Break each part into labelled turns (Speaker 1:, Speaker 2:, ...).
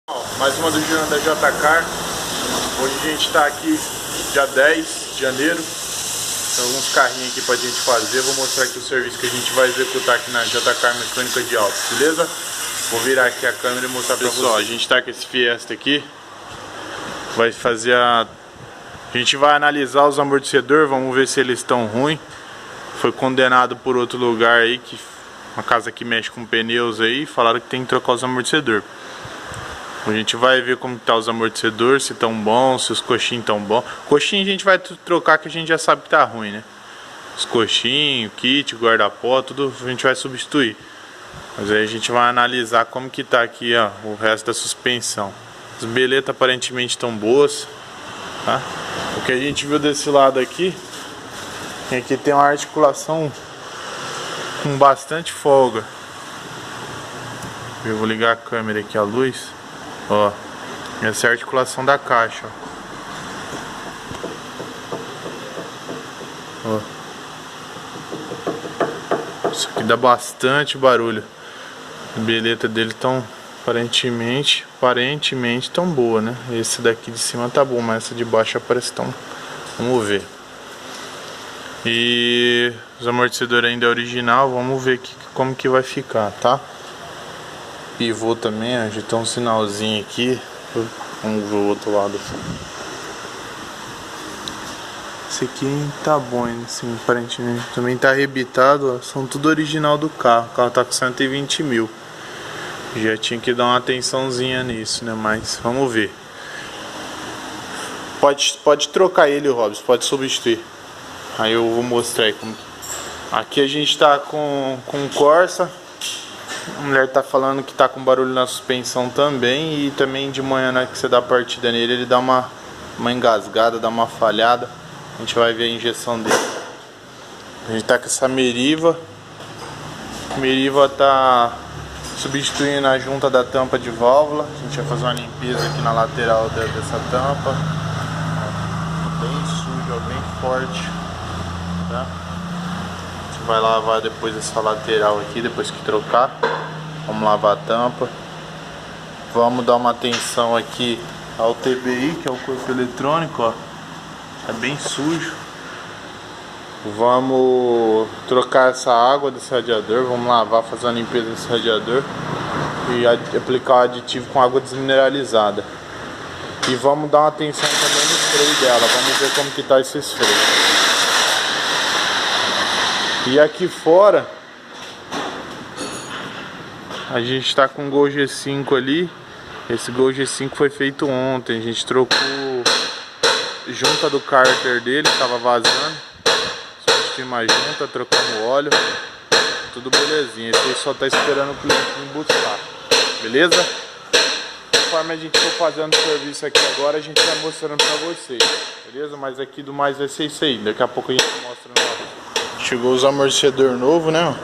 Speaker 1: Mais uma do Girão da JK. Hoje a gente está aqui dia 10 de janeiro. Tem alguns carrinhos aqui pra gente fazer. Vou mostrar aqui o serviço que a gente vai executar aqui na JK Mecânica de Altos, beleza? Vou virar aqui a câmera e mostrar pra vocês. A gente tá com esse Fiesta aqui. Vai fazer a gente vai analisar os amortecedores, vamos ver se eles estão ruins. Foi condenado por outro lugar aí, que uma casa que mexe com pneus aí, falaram que tem que trocar os amortecedores. A gente vai ver como tá os amortecedores, se estão bons, se os coxinhos estão bons. Coxinho a gente vai trocar, que a gente já sabe que tá ruim, né? Os coxinhos, kit, guarda-pó, tudo a gente vai substituir. Mas aí a gente vai analisar como que tá aqui, ó, o resto da suspensão. As beletas aparentemente estão boas, tá? O que a gente viu desse lado aqui é que tem uma articulação com bastante folga. Eu vou ligar a câmera aqui, a luz. Ó, essa é a articulação da caixa, ó. Isso aqui dá bastante barulho. As beletas dele estão aparentemente tão boa, né? Esse daqui de cima tá bom, mas essa de baixo parece tão. Vamos ver. E os amortecedores ainda é original, vamos ver aqui como que vai ficar, tá? Pivô também, ó, já tem um sinalzinho aqui. Vamos ver o outro lado. Esse aqui tá bom, assim, aparentemente. Também tá arrebitado, ó, são tudo original do carro. O carro tá com 120 mil. Já tinha que dar uma atençãozinha nisso, né? Mas vamos ver. Pode trocar ele, Robson, pode substituir. Aí eu vou mostrar aí como. Aqui a gente tá com Corsa. A mulher tá falando que tá com barulho na suspensão também. E também de manhã, né, que você dá a partida nele, ele dá uma engasgada, dá uma falhada. A gente vai ver a injeção dele. A gente tá com essa Meriva. A Meriva tá substituindo a junta da tampa de válvula. A gente vai fazer uma limpeza aqui na lateral dessa tampa. Bem suja, bem forte, tá? A gente vai lavar depois essa lateral aqui, depois que trocar. Vamos lavar a tampa. Vamos dar uma atenção aqui ao TBI, que é o corpo eletrônico, ó. É bem sujo. Vamos trocar essa água desse radiador. Vamos lavar, fazer uma limpeza desse radiador e aplicar o aditivo com água desmineralizada. E vamos dar uma atenção também no freio dela. Vamos ver como que tá esses freios. E aqui fora a gente tá com o Gol G5 ali. Esse Gol G5 foi feito ontem. A gente trocou junta do cárter dele, que tava vazando. Substituímos a junta, trocamos o óleo. Tudo belezinha. Esse aí só tá esperando o cliente vir buscar. Beleza? Conforme a gente for fazendo o serviço aqui agora, a gente vai mostrando pra vocês. Beleza? Mas aqui do mais vai ser isso aí. Daqui a pouco a gente mostra no lado. Chegou os amortecedor novo, né?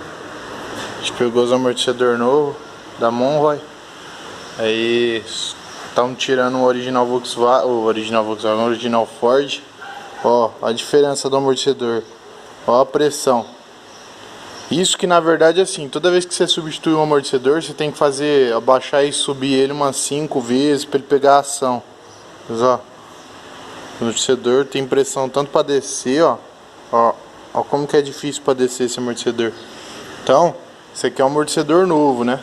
Speaker 1: A gente pegou os amortecedor novo da Monroy. Aí estão tirando o original Volkswagen, o original Ford. Ó, a diferença do amortecedor. Ó a pressão. Isso que na verdade assim, toda vez que você substitui um amortecedor, você tem que fazer, abaixar e subir ele umas 5 vezes para ele pegar a ação. Mas, ó, o amortecedor tem pressão tanto para descer, ó. Ó como que é difícil para descer esse amortecedor. Então, esse aqui é um amortecedor novo, né?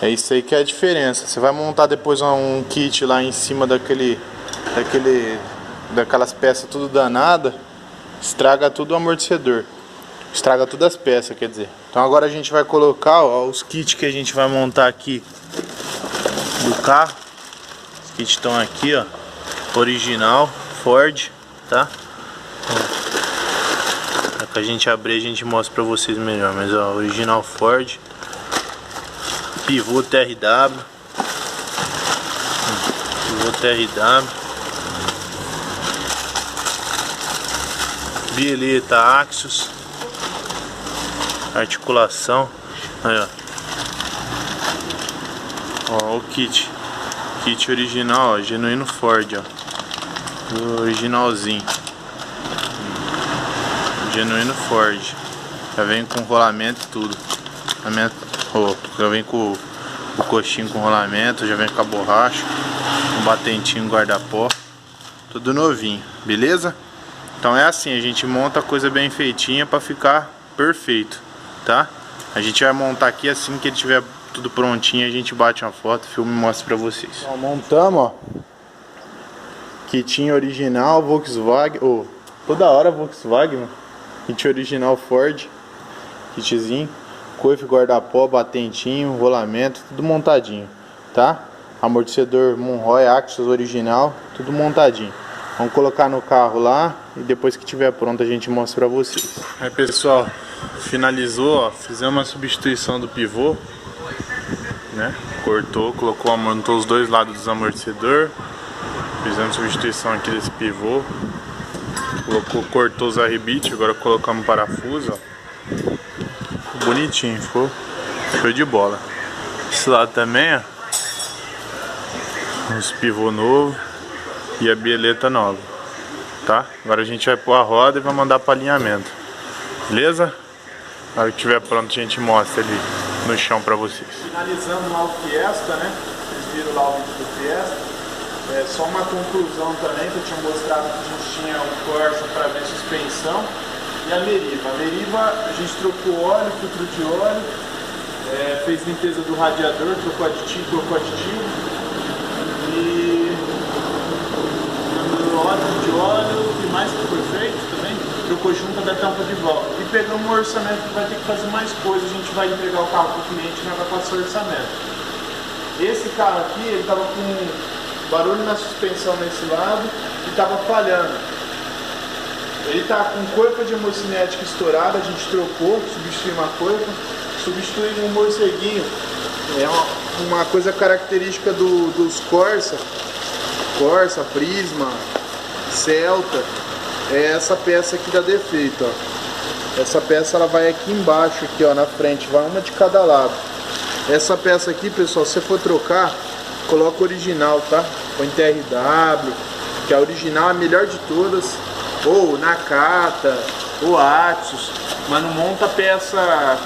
Speaker 1: É isso aí que é a diferença. Você vai montar depois um kit lá em cima daquelas peças tudo danada, estraga tudo o amortecedor. Estraga todas as peças, quer dizer. Então agora a gente vai colocar, ó, os kits que a gente vai montar aqui do carro. Os kits estão aqui, ó, original Ford, tá? Pra gente abrir a gente mostra pra vocês melhor, mas ó, original Ford. Pivô TRW. Pivô TRW. Bieleta Axios. Articulação. Aí, ó. Ó o kit. Kit original, ó, genuíno Ford, ó. Originalzinho. Genuíno Ford. Já vem com rolamento e tudo. Já vem com o coxinho com rolamento, já vem com a borracha, um batentinho guarda-pó, tudo novinho, beleza? Então é assim, a gente monta a coisa bem feitinha pra ficar perfeito, tá? A gente vai montar aqui assim que ele tiver tudo prontinho, a gente bate uma foto, filma e mostra pra vocês. Ó, montamos, ó, kitinho original Volkswagen, toda hora Volkswagen, mano. Kit original Ford, kitzinho, coife, guarda-pó, batentinho, rolamento, tudo montadinho, tá? Amortecedor Monroy Axis original, tudo montadinho. Vamos colocar no carro lá e depois que tiver pronto a gente mostra pra vocês. Aí pessoal, finalizou, ó, fizemos uma substituição do pivô, né? Cortou, montou os dois lados dos amortecedor. Fizemos substituição aqui desse pivô. Cortou os arrebites, agora colocamos o parafuso, ó. Ficou bonitinho, ficou show de bola. Esse lado também, ó, uns pivô novo e a bieleta nova, tá? Agora a gente vai pôr a roda e vai mandar para alinhamento, beleza? Na hora que tiver pronto a gente mostra ali no chão para vocês. Finalizando lá o Fiesta, né? Vocês viram lá o vídeo do Fiesta. Só uma conclusão também, que eu tinha mostrado que a gente tinha o Corsa para ver suspensão e a Meriva. A Meriva a gente trocou óleo, filtro de óleo, fez limpeza do radiador, trocou aditivo e óleo e mais que foi feito também, trocou junta da tampa de volta. E pegamos um orçamento que vai ter que fazer mais coisas, a gente vai entregar o carro para o cliente e vai passar o orçamento. Esse carro aqui, ele estava com barulho na suspensão nesse lado e estava falhando. Ele está com coifa de hemocinética estourada, a gente trocou, substituímos uma coifa, substituímos um morceguinho. É uma coisa característica dos Corsa, Prisma, Celta, é essa peça aqui dá defeito, ó. Essa peça ela vai aqui embaixo, aqui, ó, na frente, vai uma de cada lado. Essa peça aqui, pessoal, se você for trocar, coloca o original, tá? Põe TRW, que a original é a melhor de todas, ou Nakata, ou Axios, mas não monta peça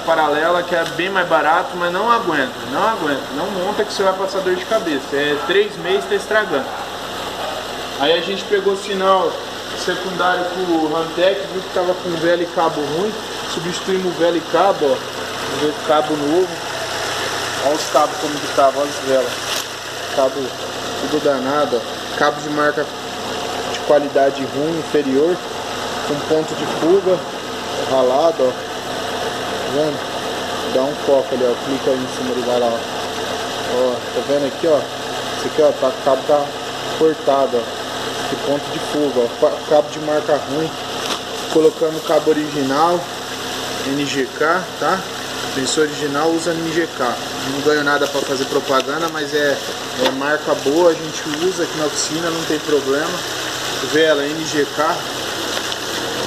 Speaker 1: paralela que é bem mais barato, mas não aguenta, não monta que você vai passar dor de cabeça, 3 meses tá estragando. Aí a gente pegou o sinal secundário com o Rantec, viu que tava com velho e cabo ruim, substituímos o velho e cabo, ó, cabo novo, olha os cabos como que tava, olha as velas. Cabo tudo danado, ó. Cabo de marca de qualidade ruim, inferior, com ponto de fuga, ralado, ó. Tá vendo? Dá um foco ali, ó. Clica aí em cima do vai lá, ó. Tá vendo aqui, ó? Esse aqui, ó, o cabo tá cortado, ó. De ponto de fuga, ó. Cabo de marca ruim. Colocando o cabo original, NGK, tá? Sensor original usa NGK. Não ganho nada para fazer propaganda, mas é marca boa, a gente usa aqui na oficina, não tem problema. Vela NGK,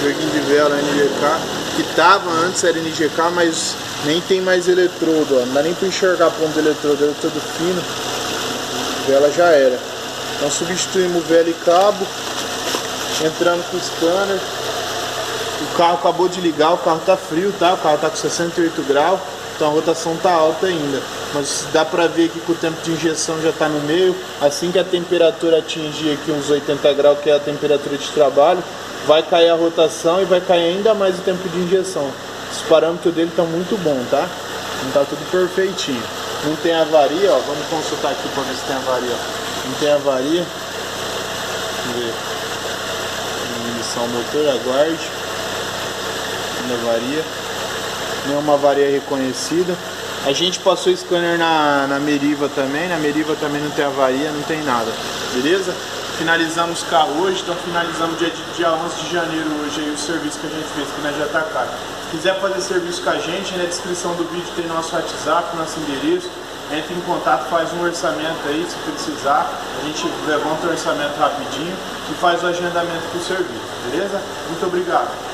Speaker 1: joguinho de vela NGK, que tava antes era NGK, mas nem tem mais eletrodo, ó. Não dá nem para enxergar ponto de eletrodo, eletrodo fino, vela já era. Então substituímos vela e cabo, entrando com o scanner. O carro acabou de ligar, o carro tá frio, tá? O carro tá com 68 graus, então a rotação tá alta ainda. Mas dá pra ver aqui que o tempo de injeção já tá no meio. Assim que a temperatura atingir aqui uns 80 graus, que é a temperatura de trabalho, vai cair a rotação e vai cair ainda mais o tempo de injeção. Os parâmetros dele estão muito bons, tá? Não tá tudo perfeitinho. Não tem avaria, ó. Vamos consultar aqui pra ver se tem avaria, ó. Não tem avaria. Vamos ver. Ignição motor, aguarde. Avaria, nenhuma avaria reconhecida. A gente passou o scanner na Meriva também, na Meriva também não tem avaria, não tem nada, beleza? Finalizamos o carro hoje, então finalizamos dia 11 de janeiro hoje aí o serviço que a gente fez aqui na JK. Se quiser fazer serviço com a gente, na descrição do vídeo tem nosso WhatsApp, nosso endereço. Entre em contato, faz um orçamento aí, se precisar, a gente levanta o orçamento rapidinho e faz o agendamento para o serviço, beleza? Muito obrigado!